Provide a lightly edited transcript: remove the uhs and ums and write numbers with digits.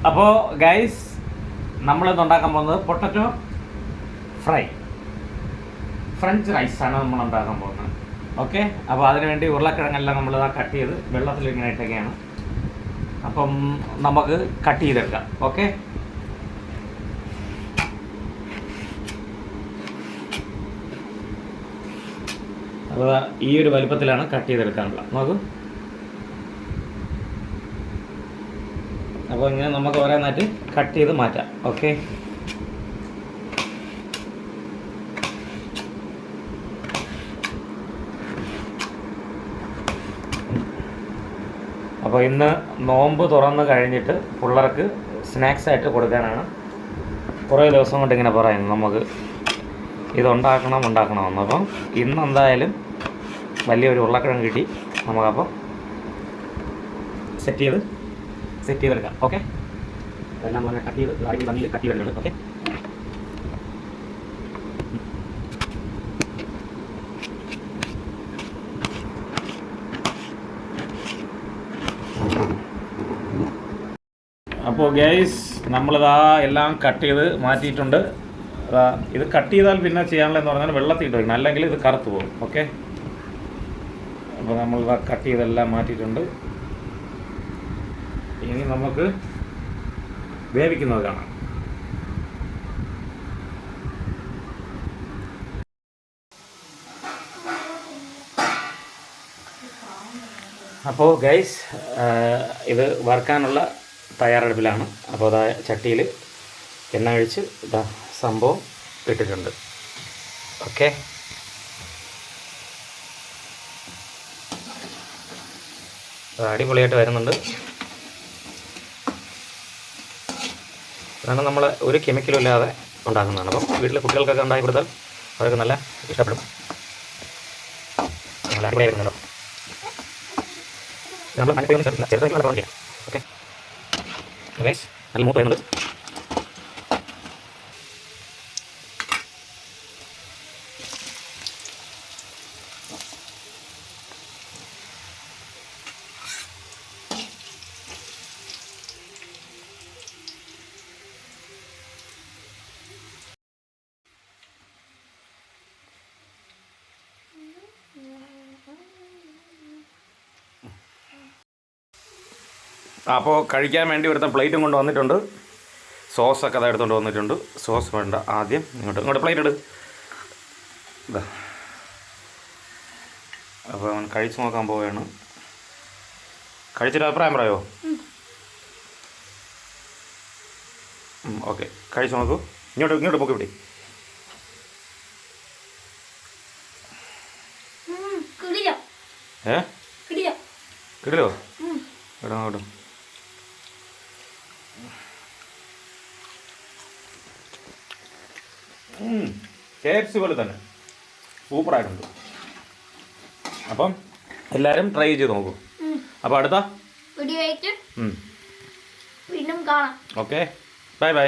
അപ്പോൾ ഗൈസ് നമ്മളിന്ന് ഉണ്ടാക്കാൻ പോകുന്നത് പൊട്ടറ്റോ ഫ്രഞ്ച് റൈസാണ് നമ്മൾ ഉണ്ടാക്കാൻ പോകുന്നത്. ഓക്കെ, അപ്പോൾ അതിനുവേണ്ടി ഉരുളക്കിഴങ്ങെല്ലാം നമ്മൾ കട്ട് ചെയ്ത് വെള്ളത്തിൽ ഇങ്ങനെ ഇട്ടൊക്കെയാണ്. അപ്പം നമുക്ക് കട്ട് ചെയ്തെടുക്കാം. ഓക്കെ, അപ്പോൾ ഈ ഒരു വലിപ്പത്തിലാണ് കട്ട് ചെയ്തെടുക്കാനുള്ളത്. നോക്കൂ. അപ്പോൾ ഇങ്ങനെ നമുക്ക് ഓരോന്നായിട്ട് കട്ട് ചെയ്ത് മാറ്റാം. ഓക്കെ, അപ്പോൾ ഇന്ന് നോമ്പ് തുറന്ന് കഴിഞ്ഞിട്ട് പിള്ളേർക്ക് സ്നാക്സ് ആയിട്ട് കൊടുക്കാനാണ്. കുറേ ദിവസം കൊണ്ട് ഇങ്ങനെ പറയുന്നു നമുക്ക് ഉണ്ടാക്കണമെന്ന്. അപ്പം ഇന്ന് എന്തായാലും വലിയൊരു ഉരുളക്കിഴങ്ങ് കിട്ടി. നമുക്കപ്പം സെറ്റ് ചെയ്തെടുക്കാം. ഓക്കെ, എല്ലാം നമ്മൾ കട്ട് ചെയ്തെടുക്കുന്നത്. ഓക്കെ, അപ്പോൾ ഗൈസ് നമ്മളിതാ എല്ലാം കട്ട് ചെയ്ത് മാറ്റിയിട്ടുണ്ട്. ഇത് കട്ട് ചെയ്താൽ പിന്നെ ചെയ്യാനുള്ളതെന്ന് പറഞ്ഞാൽ വെള്ളത്തിൽ ഇട്ട് വയ്ക്കണം, അല്ലെങ്കിൽ ഇത് കറുത്ത് പോകും. ഓക്കെ, അപ്പോൾ നമ്മളിതാ കട്ട് ചെയ്തെല്ലാം മാറ്റിയിട്ടുണ്ട്. ഇനി നമുക്ക് വേവിക്കുന്നത് കാണാം. അപ്പോൾ ഗൈസ് ഇത് വറുക്കാനുള്ള തയ്യാറെടുപ്പിലാണ്. അപ്പോൾ അതാ ചട്ടിയിൽ എണ്ണ ഒഴിച്ച് ഇതാ സംഭവം ഇട്ടിട്ടുണ്ട്. ഓക്കെ, അടിപൊളിയായിട്ട് വരുന്നുണ്ട്. കാരണം നമ്മൾ ഒരു കെമിക്കലും ഇല്ലാതെ ഉണ്ടാക്കുന്നതാണ്. അപ്പം വീട്ടിൽ കുട്ടികൾക്കൊക്കെ ഉണ്ടാക്കി കൊടുത്താൽ അവർക്ക് നല്ല ഇഷ്ടപ്പെടും. നല്ല അടിപൊളിയായിരുന്നല്ലോ. നമ്മൾ ചെറുതായിട്ട് നല്ല ചെയ്യാം. ഓക്കെ ഗൈസ്, നല്ല മൂത്ത് വരുന്നുണ്ട്. അപ്പോൾ കഴിക്കാൻ വേണ്ടി ഒരുത്ത പ്ലേറ്റും കൊണ്ട് വന്നിട്ടുണ്ട്. സോസൊക്കെ അത് എടുത്തുകൊണ്ട് വന്നിട്ടുണ്ട്. സോസ് വേണ്ട, ആദ്യം ഇങ്ങോട്ട് പ്ലേറ്റ് ഇട്. ഇതാ, അപ്പോൾ അവൻ കഴിച്ച് നോക്കാൻ പോവുകയാണ്. കഴിച്ചിട്ട് അഭിപ്രായം പറയോ? ഓക്കെ, കഴിച്ച് നോക്കൂ. ഇങ്ങോട്ട് പോക്കി പിടി. കിടിലോ? ഇടും. KFC പോലെ തന്നെ സൂപ്പറായിട്ടുണ്ട്. അപ്പം എല്ലാവരും ട്രൈ ചെയ്ത് നോക്കൂ. അപ്പോൾ അടുത്ത വീണ്ടും കാണാം. Okay, by.